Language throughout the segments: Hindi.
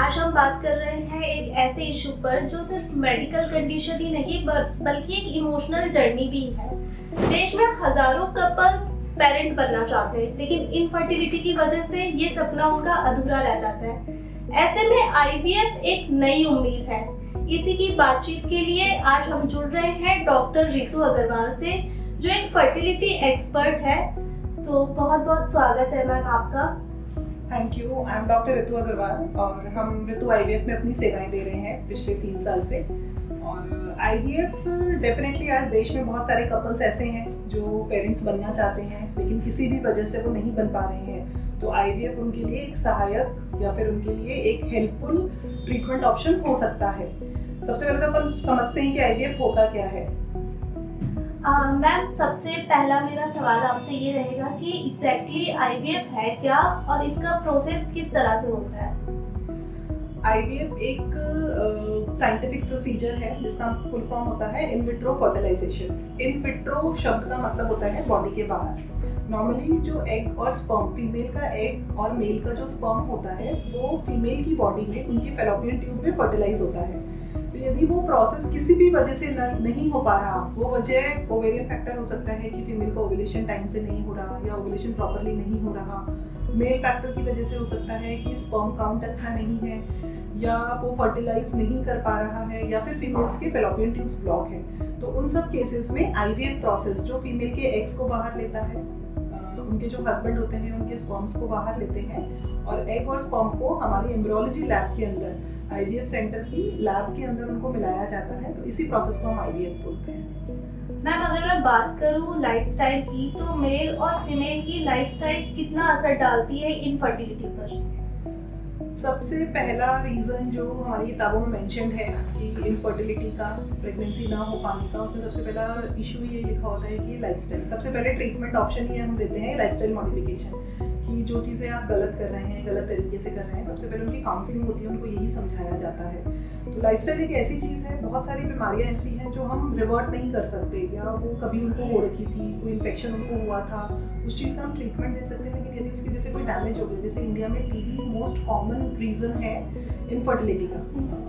आज हम बात कर रहे हैं एक ऐसे इशू पर जो सिर्फ मेडिकल कंडीशन ही नहीं बल्कि एक इमोशनल जर्नी भी है। देश में हजारों कपल्स पेरेंट बनना चाहते हैं, लेकिन इनफर्टिलिटी की वजह से ये सपना उनका अधूरा रह जाता है। ऐसे में आईवीएफ एक नई उम्मीद है। इसी की बातचीत के लिए आज हम जुड़ रहे हैं डॉक्टर रितु अग्रवाल से, जो एक फर्टिलिटी एक्सपर्ट है। तो बहुत बहुत स्वागत है मैम आपका। Thank you. I am doctor Ritu Agarwal और हम रितु आईवीएफ में अपनी सेवाएं दे रहे हैं पिछले 3 साल से। और आईवीएफ डेफिनेटली आज देश में बहुत सारे कपल्स ऐसे हैं जो पेरेंट्स बनना चाहते हैं, लेकिन किसी भी वजह से वो नहीं बन पा रहे हैं। तो आईवीएफ उनके लिए एक सहायक या फिर उनके लिए एक हेल्पफुल ट्रीटमेंट ऑप्शन हो सकता है। सबसे पहले तो अपन समझते हैं कि आईवीएफ होता क्या है। मैम, सबसे पहला मेरा सवाल आपसे ये रहेगा कि एग्जैक्टली आईवीएफ है क्या और इसका प्रोसेस किस तरह से होता है? आईवीएफ एक साइंटिफिक प्रोसीजर है जिसका फुल फॉर्म होता है in vitro fertilisation. In vitro शब्द का मतलब होता है बॉडी के बाहर। नॉर्मली जो एग और स्पर्म, फीमेल का एग और मेल का जो स्पर्म होता है वो फीमेल की बॉडी में उनकी फैलोपियन ट्यूब में फर्टिलाइज होता है। तो यदि वो प्रोसेस किसी भी वजह से नहीं हो पा रहा, वो वजह ओवेरियन फैक्टर हो सकता है कि फीमेल का ओवुलेशन टाइम से नहीं हो रहा या ओवुलेशन प्रॉपर्ली नहीं हो रहा। मेल फैक्टर की वजह से हो सकता है कि स्पर्म काउंट अच्छा नहीं है या वो फर्टिलाइज नहीं कर पा रहा है या फिर फीमेल्स के फैलोपियन ट्यूब्स ब्लॉक है। तो उन सब केसेस में आईवीएफ प्रोसेस जो फीमेल के एग्स को बाहर लेता है, उनके जो हस्बैंड होते हैं उनके स्पर्म्स को बाहर लेते हैं और एग और स्पर्म को हमारी एम्ब्रियोलॉजी लैब के अंदर आईवीएफ सेंटर की लैब के अंदर उनको मिलाया जाता है। तो इसी प्रोसेस को हम आईवीएफ बोलते हैं। मैम, अगर मैं बात करूँ लाइफस्टाइल की, तो मेल और फीमेल की लाइफस्टाइल कितना असर डालती है इनफर्टिलिटी पर? सबसे पहला रीज़न जो हमारी किताबों में मेंशन्ड है कि इनफर्टिलिटी का, प्रेगनेंसी ना हो पाने का, उसमें सबसे पहला इशू ये लिखा होता है कि लाइफस्टाइल। सबसे पहले ट्रीटमेंट ऑप्शन ये हम देते हैं लाइफस्टाइल मॉडिफिकेशन, कि जो चीज़ें आप गलत कर रहे हैं, गलत तरीके से कर रहे हैं, सबसे पहले उनकी काउंसलिंग होती है, उनको यही समझाया जाता है। तो लाइफस्टाइल एक ऐसी चीज़ है, बहुत सारी बीमारियां ऐसी हैं जो हम रिवर्ट नहीं कर सकते, या वो कभी उनको हो रखी थी, कोई इन्फेक्शन उनको हुआ था, उस चीज़ का हम ट्रीटमेंट दे सकते हैं। लेकिन यदि उसकी वजह से कोई डैमेज हो गया, जैसे इंडिया में टीबी मोस्ट कॉमन रीज़न है इनफर्टिलिटी का,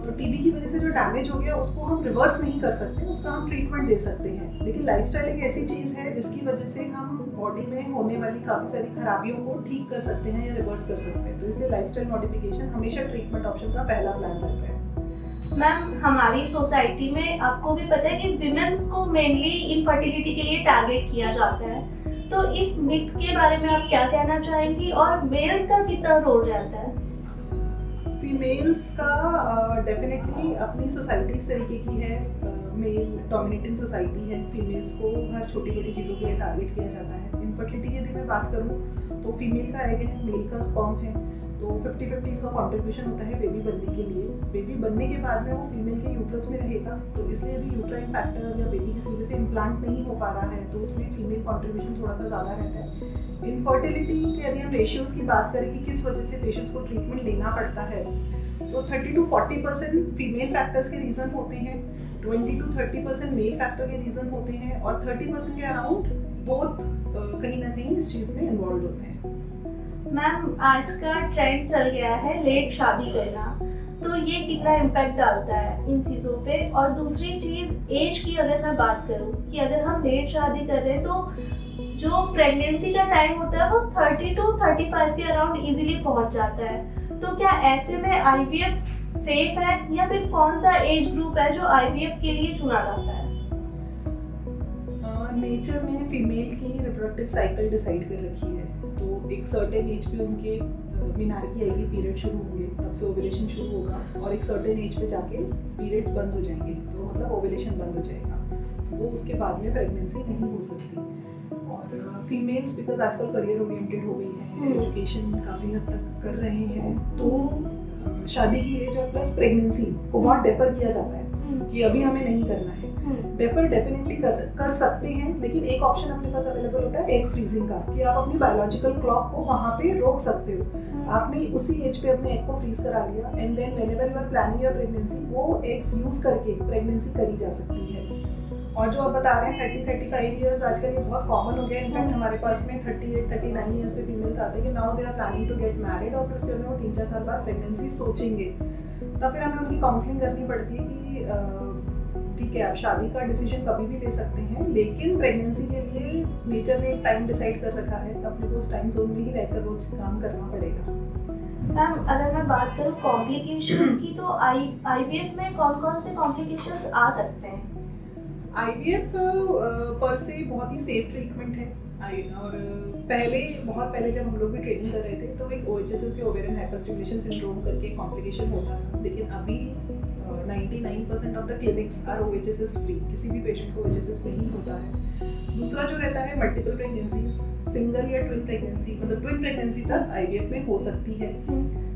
तो टीबी की वजह से जो डैमेज हो गया उसको हम रिवर्स नहीं कर सकते, उसका हम ट्रीटमेंट दे सकते हैं। लेकिन लाइफस्टाइल एक ऐसी चीज़ है जिसकी वजह से हम बॉडी में होने वाली काफ़ी सारी खराबियों को ठीक कर सकते हैं या रिवर्स कर सकते हैं। तो इसलिए लाइफस्टाइल मॉडिफिकेशन हमेशा ट्रीटमेंट ऑप्शन का पहला प्लान रहता है। मैम, हमारी सोसाइटी में आपको भी पता है कि विमेन्स को मेनली इनफर्टिलिटी के लिए टारगेट किया जाता है, तो इस मिथ के बारे में आप क्या कहना चाहेंगी और मेल्स का कितना रोल रहता है? फीमेल्स का डेफिनेटली अपनी सोसाइटी इस तरीके की है, मेल डोमिनेटिंग सोसाइटी है, फीमेल्स को हर छोटी छोटी चीज़ों के लिए टारगेट किया जाता है। इनफर्टिलिटी की यदि मैं बात करूँ तो फीमेल का एग है, मेल का स्पर्म है, तो 50-50 का कॉन्ट्रीब्यूशन होता है बेबी बनने के लिए। बेबी बनने के बाद में वो फीमेल के यूट्रस में रहेगा, तो इसलिए यदि यूट्राइन फैक्टर या बेबी किसी वजह से इम्प्लांट नहीं हो पा रहा है तो उसमें फीमेल कॉन्ट्रीब्यूशन थोड़ा सा ज़्यादा रहता है। इनफर्टिलिटी के यदि हम रेशियोज़ की बात करें कि किस वजह से पेशेंट्स को ट्रीटमेंट लेना पड़ता है, तो 30-40% फीमेल फैक्टर्स के रीज़न होते हैं, 20-30% मेल फैक्टर के रीज़न होते हैं और 30% के अराउंड बोथ कहीं ना कहीं इस चीज़ में इन्वॉल्व होते हैं। मैम, आज का ट्रेंड चल गया है लेट शादी करना, तो ये कितना इम्पैक्ट डालता है इन चीज़ों पे? और दूसरी चीज़, एज की अगर मैं बात करूँ कि अगर हम लेट शादी कर रहे हैं तो जो प्रेगनेंसी का टाइम होता है वो 30-35 के अराउंड इजीली पहुंच जाता है। तो क्या ऐसे में आईवीएफ सेफ है या फिर कौन सा एज ग्रुप है जो आईवीएफ के लिए चुना जाता है? नेचर ने फीमेल की रिप्रोडक्टिव साइकिल डिसाइड कर रखी है, तो एक सर्टेन एज पे उनके मिनार्की आएगी, पीरियड शुरू होंगे, तब से ओवुलेशन शुरू होगा और एक सर्टेन एज पे जाके पीरियड्स बंद हो जाएंगे, तो मतलब ओवुलेशन बंद हो जाएगा, तो वो उसके बाद में प्रेगनेंसी नहीं हो सकती। और फीमेल्स बिकॉज आजकल करियर ओरिएंटेड हो गई हैं, एजुकेशन काफ़ी हद तक कर रहे हैं, तो शादी की एज और प्लस प्रेगनेंसी को बहुत डेफर किया जाता है कि अभी हमें नहीं करना है। डेफर डेफिनेटली कर सकते हैं, लेकिन एक ऑप्शन अपने पास अवेलेबल होता है एग फ्रीजिंग का, कि आप अपनी बायोलॉजिकल क्लॉक को वहाँ पे रोक सकते हो। आपने उसी एज पे अपने एग को फ्रीज करा लिया and then whenever you are planning your pregnancy, वो एग्स यूज करके प्रेगनेंसी करी जा सकती है। और जो आप बता रहे हैं 30-35 ईयर्स, आजकल ये बहुत कॉमन हो गया है। इनफैक्ट हमारे पास में 38-39 ईयर्स पे फीमेल्स आते हैं कि now they are planning to get married, और फिर उसके बाद वो 3-4 साल बाद प्रेगनेंसी सोचेंगे। तब फिर हमें उनकी काउंसलिंग करनी पड़ती है कि ठीक है, आप शादी का डिसीजन कभी भी ले सकते हैं, लेकिन प्रेगनेंसी के लिए नेचर ने एक टाइम डिसाइड कर रखा है, अपने को उस टाइम जोन में ही रहकर वो काम करना पड़ेगा। मैम अगर मैं बात करूँ कॉम्प्लिकेशंस की, तो आईवीएफ में कौन कौन से कॉम्प्लिकेशंस आ सकते हैं? आईवीएफ पर से बहुत ही सेफ ट्रीटमेंट है। और बहुत पहले जब हम लोग भी ट्रेनिंग कर रहे थे तो एक OHSS या ओवेरियन हाइपरस्टिमुलेशन सिंड्रोम करके कॉम्प्लिकेशन होता था, लेकिन अभी 99% of the clinics are OHSS free, किसी भी पेशेंट को OHSS नहीं होता है। दूसरा जो रहता है मल्टीपल प्रेगनेंसीज, सिंगल या ट्विन प्रेगनेंसी, मतलब ट्विन प्रेगनेंसी तक आईवीएफ में हो सकती है।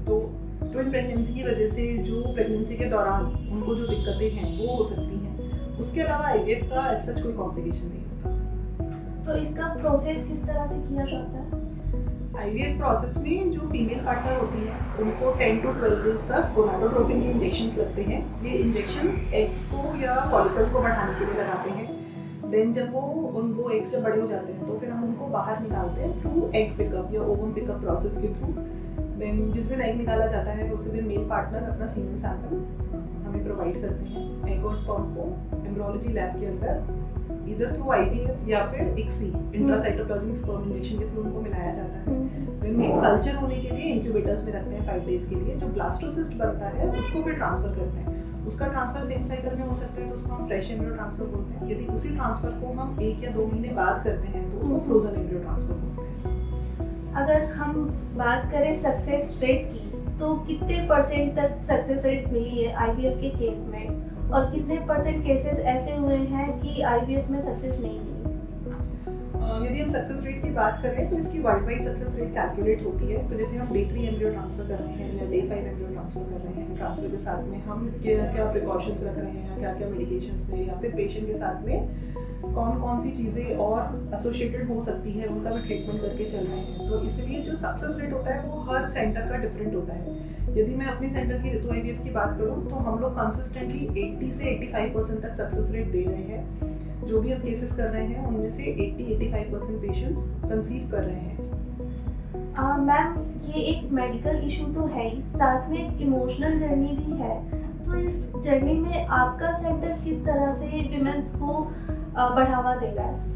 तो ट्विन प्रेगनेंसी की वजह से जो प्रेगनेंसी के दौरान उनको जो दिक्कतें हैं वो हो सकती हैं। उसके अलावा आईवीएफ का ऐसा कोई कॉम्प्लिकेशन नहीं होता। तो इसका प्रोसेस किस तरह से किया जाता है? आईवीएफ प्रोसेस में जो फीमेल पार्टनर होती है उनको 10 to 12 डेज तक गोनाडोट्रोपिन के इंजेक्शंस लगते हैं। ये इंजेक्शंस एग्स को या फॉलिकल्स को बढ़ाने के लिए लगाते हैं। देन जब उनको एग्स जब बड़े हो जाते हैं तो फिर हम उनको बाहर निकालते हैं थ्रू एग पिकअप या ओवम पिकअप प्रोसेस के थ्रू। देन जिस दिन एग निकाला जाता है उसी दिन मेल पार्टनर अपना सीमेन सैंपल हमें प्रोवाइड करते हैं। एग और स्पर्म को एम्ब्रियोलॉजी लैब के अंदर इधर थ्रू आईवीएफ या फिर ICSI इंट्रासाइटोप्लाज्मिक स्पर्म इंजेक्शन के थ्रू उनको मिलाया जाता है। देन वो कल्चर होने के लिए इंक्यूबेटर्स में रखते हैं 5 डेज के लिए। जो ब्लास्टोसिस्ट बनता है उसको फिर ट्रांसफर करते हैं। उसका ट्रांसफर सेम साइकिल में हो सकता है तो उसको हम फ्रेश एम्ब्रियो ट्रांसफर बोलते हैं। यदि उसी ट्रांसफर को हम 1 या 2 महीने बाद करते हैं तो उसको फ्रोजन एम्ब्रियो ट्रांसफर बोलते हैं। अगर हम बात करें सक्सेस रेट की, तो कितने % तक सक्सेस रेट मिली है आईवीएफ के केस में, और कितने % केसेस ऐसे हुए हैं कि आईवीएफ में सक्सेस नहीं मिली? यदि हम सक्सेस रेट की बात करें तो इसकी world wide success rate calculate होती है। तो जैसे हम Day 3 एम्ब्रियो ट्रांसफर कर रहे हैं या Day 5 एम्ब्रियो ट्रांसफर कर रहे हैं, ट्रांसफर के साथ में हम क्या क्या प्रिकॉशंस रख रहे हैं, क्या क्या मेडिकेशंस में, या फिर पेशेंट के साथ में कौन कौन सी चीज़ें और एसोसिएटेड हो सकती है उनका भी ट्रीटमेंट करके चल रहे हैं। तो इसलिए जो सक्सेस रेट होता है वो हर सेंटर का डिफरेंट होता है। यदि मैं अपने सेंटर की ऋतु आईवीएफ की बात करूँ तो हम लोग कंसिस्टेंटली 80 से 85% तक सक्सेस रेट दे रहे हैं। जो भी हम केसेस कर रहे हैं उनमें से 80-85% पेशेंट्स कंसीव कर रहे हैं। मैम ये एक मेडिकल इशू तो है ही, साथ में एक इमोशनल जर्नी भी है। तो इस जर्नी में आपका सेंटर किस तरह से विमेंस को बढ़ावा दे रहा है?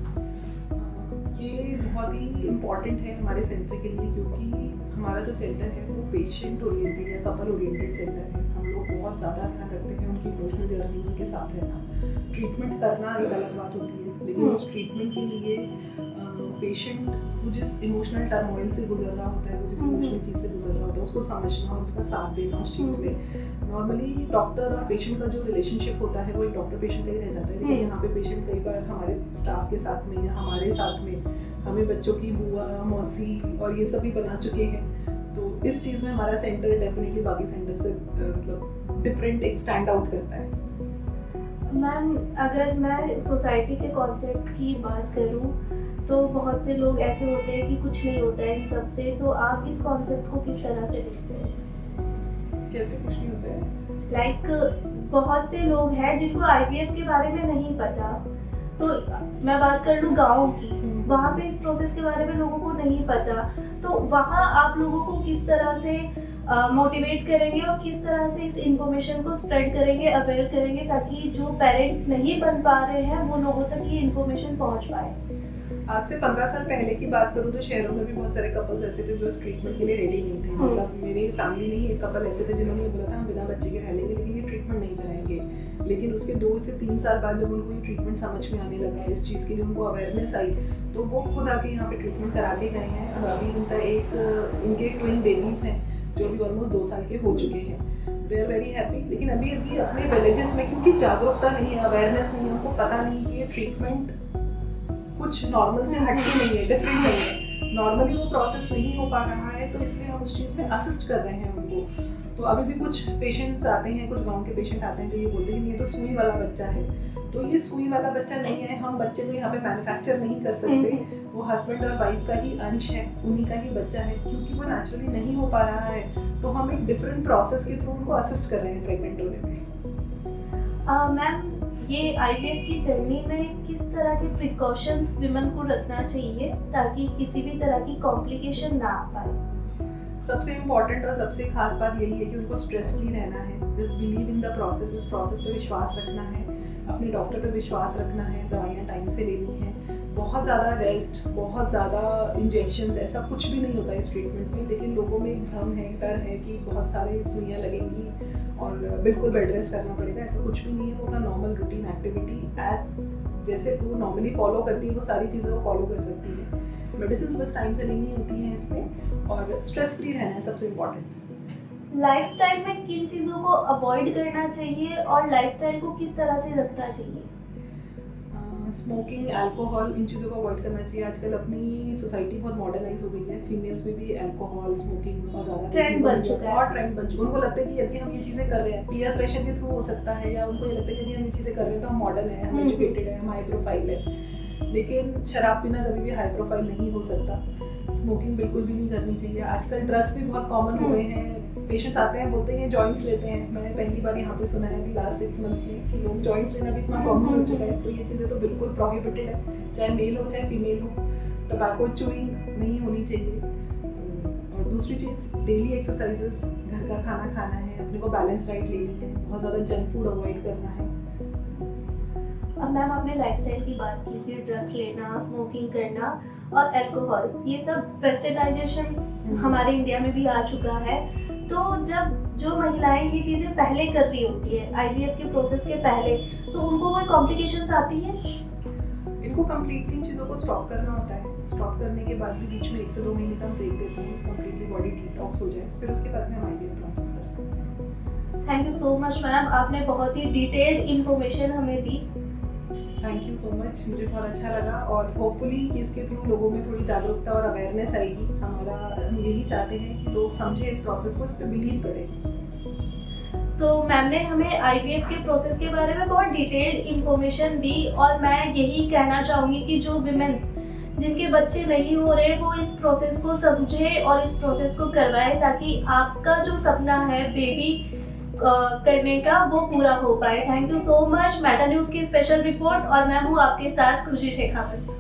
ये बहुत ही इम्पॉर्टेंट है हमारे सेंटर के लिए, क्योंकि हमारा जो सेंटर है वो पेशेंट ओरिएंटेड या कपल ओरिएंटेड सेंटर है। हम लोग बहुत ज़्यादा ध्यान रखते हैं उनकी इमोशनल जर्नी, उनके साथ रहना। ट्रीटमेंट करना एक अलग बात होती है, लेकिन उस ट्रीटमेंट के लिए पेशेंट वो जिस इमोशनल टर्मोइल से गुजर रहा होता है, वो जिस इमोशनल चीज़ से गुजर रहा होता है, उसको समझना और उसका साथ देना उस चीज़ में। नॉर्मली डॉक्टर और पेशेंट का जो रिलेशनशिप होता है वो एक डॉक्टर पेशेंट का ही रह जाता है, लेकिन यहाँ पे पेशेंट कई बार हमारे स्टाफ के साथ में या हमारे साथ में हमें बच्चों की बुआ, मौसी और ये सभी बना चुके हैं। तो इस चीज़ में हमारा सेंटर डेफिनेटली बाकी सेंटर से मतलब डिफरेंट एक स्टैंड आउट करता है। मैम अगर मैं सोसाइटी के कॉन्सेप्ट की बात करूं तो बहुत से लोग ऐसे होते हैं कि कुछ नहीं होता है इन सब से, तो आप इस कॉन्सेप्ट को किस तरह से देखते हैं? कैसे कुछ नहीं होता है? लाइक बहुत से लोग हैं जिनको आईवीएफ के बारे में नहीं पता। तो मैं बात कर लूँ गाँव की, वहाँ पे इस प्रोसेस के बारे में लोगों को नहीं पता, तो वहाँ आप लोगों को किस तरह से मोटिवेट करेंगे और किस तरह से इस इंफॉर्मेशन को स्प्रेड करेंगे, अवेयर करेंगे, ताकि जो पेरेंट नहीं बन पा रहे हैं वो लोगों तक ये इंफॉर्मेशन पहुँच पाए? आज से 15 साल पहले की बात करूँ तो शहरों में भी बहुत सारे कपल्स ऐसे थे जो इस ट्रीटमेंट के लिए रेडी नहीं थे। मतलब मेरी फैमिली में ही एक कपल ऐसे थे जिन्होंने बोला था हम बिना बच्चे के रह लेंगे लेकिन ये ट्रीटमेंट नहीं कराएंगे। लेकिन उसके 2 से 3 साल बाद जब उनको ये ट्रीटमेंट समझ में आने लगा, इस चीज़ के लिए उनको अवेयरनेस आई, तो वो खुद आके यहाँ पे ट्रीटमेंट करा के गए हैं। और अभी इनके ट्विन बेबीज़ हैं जो भी ऑलमोस्ट 2 साल के हो चुके हैं। They are very happy. लेकिन अभी अपने विलेजेस में क्योंकि जागरूकता नहीं है, अवेयरनेस नहीं है, उनको पता नहीं कि ये ट्रीटमेंट कुछ नॉर्मल से हटके नहीं है, डिफरेंट नहीं है, नॉर्मली वो प्रोसेस नहीं हो पा रहा है, तो इसलिए हम उस चीज़ में असिस्ट कर रहे हैं उनको। तो अभी भी कुछ पेशेंट्स आते हैं, कुछ गांव के पेशेंट आते हैं जो ये बोलते हैं कि ये तो सुई वाला बच्चा है। तो ये सुई वाला बच्चा नहीं है, हम बच्चे को यहाँ पे मैन्युफैक्चर नहीं कर सकते, वो हस्बैंड और वाइफ का ही अंश है, उन्हीं का ही बच्चा है। क्योंकि वो नेचुरली नहीं हो पा रहा है तो हम एक डिफरेंट प्रोसेस के थ्रू उनको असिस्ट कर रहे हैं प्रेगनेंट होने में। मैम ये आईवीएफ की जर्नी में किस तरह के प्रिकॉशंस विमेन को रखना चाहिए ताकि किसी भी तरह की कॉम्प्लिकेशन ना आ पाए? सबसे इम्पोर्टेंट और सबसे खास बात यही है कि उनको स्ट्रेस फ्री रहना है, just believe in the process, इस प्रोसेस पे विश्वास रखना है, अपने डॉक्टर पे विश्वास रखना है, दवाइयाँ टाइम से लेनी है, बहुत ज़्यादा रेस्ट, बहुत ज़्यादा इंजेक्शंस, ऐसा कुछ भी नहीं होता है इस ट्रीटमेंट में। लेकिन लोगों में एक भ्रम है, डर है कि बहुत सारे सुइयाँ लगेंगी और बिल्कुल बेड रेस्ट करना पड़ेगा, ऐसा कुछ भी नहीं है। वो अपना नॉर्मल रूटीन एक्टिविटी जैसे वो नॉर्मली फॉलो करती है वो सारी चीज़ें वो फॉलो कर सकती है। मेडिसिन बस टाइम से लेनी होती हैं इसमें, और स्ट्रेस फ्री रहना है सबसे इम्पॉर्टेंट। लाइफस्टाइल में किन चीज़ों को अवॉइड करना चाहिए और लाइफस्टाइल को किस तरह से रखना चाहिए? स्मोकिंग, अल्कोहल, इन चीज़ों को अवॉइड करना चाहिए। आजकल अपनी सोसाइटी बहुत मॉडर्नाइज हो गई है, फीमेल्स में भी अल्कोहल, स्मोकिंग बहुत ज़्यादा ट्रेंड बन चुका है, और ट्रेंड बन चुका है। उनको लगता है कि यदि हम ये चीज़ें कर रहे हैं, पीयर प्रेशर के थ्रू हो सकता है, या उनको ये लगता है कि यदि हम ये चीज़ें कर रहे हैं तो हम मॉडर्न है, हम एजुकेटेड है, हम हाई प्रोफाइल है। लेकिन शराब पीना कभी भी हाई प्रोफाइल नहीं हो सकता। स्मोकिंग बिल्कुल भी नहीं करनी चाहिए। आजकल ड्रग्स भी बहुत कॉमन हो गए हैं। पेशेंट्स आते हैं, बोलते हैं जॉइंट्स लेते हैं। मैंने पहली बार यहाँ पे सुना है अभी लास्ट 6 मंथ्स में कि लोग जॉइंट्स लेना भी इतना कॉमन हो चुका है। तो ये चीज़ें तो बिल्कुल प्रोहिबिटेड है, चाहे मेल हो चाहे फीमेल हो। टोबैको च्यूइंग नहीं होनी चाहिए। और दूसरी चीज़, डेली एक्सरसाइजेस, घर का खाना खाना है, अपने को बैलेंस डाइट लेनी है, बहुत ज़्यादा जंक फूड अवॉइड करना है। अब मैम आपने लाइफस्टाइल की बात की थी, ड्रग्स लेना, स्मोकिंग करना और अल्कोहल, ये सब वेस्टर्नाइजेशन हमारे इंडिया में भी आ चुका है। तो जब जो महिलाएं ये चीज़ें पहले कर रही होती है आईवीएफ के प्रोसेस के पहले, तो उनको कोई कॉम्प्लिकेशंस आती है? इनको कम्प्लीटली इन चीज़ों को स्टॉप करना होता है। स्टॉप करने के बाद भी बीच में 1 से 2 महीने का ब्रेक देते हैं, कम्प्लीटली बॉडी डिटॉक्स हो जाए, फिर उसके बाद में हम आईवीएफ प्रोसेस कर सकते हैं। Thank you so much ma'am, आपने बहुत ही डिटेल्ड इंफॉर्मेशन हमें दी। थैंक यू सो मच, मुझे बहुत अच्छा लगा, और होपफुली इसके थ्रू लोगों में थोड़ी जागरूकता और अवेयरनेस आएगी। हम यही चाहते हैं कि लोग समझें इस प्रोसेस को, इस पर बिलीव करें। तो मैम ने हमें आईवीएफ के प्रोसेस के बारे में बहुत डिटेल्ड इंफॉर्मेशन दी, और मैं यही कहना चाहूँगी कि जो विमेन्स जिनके बच्चे नहीं हो रहे वो इस प्रोसेस को समझें और इस प्रोसेस को करवाएं, ताकि आपका जो सपना है बेबी करने का वो पूरा हो पाए। Thank you so much. Meta news की स्पेशल रिपोर्ट, और मैं हूँ आपके साथ खुशी शेखावत।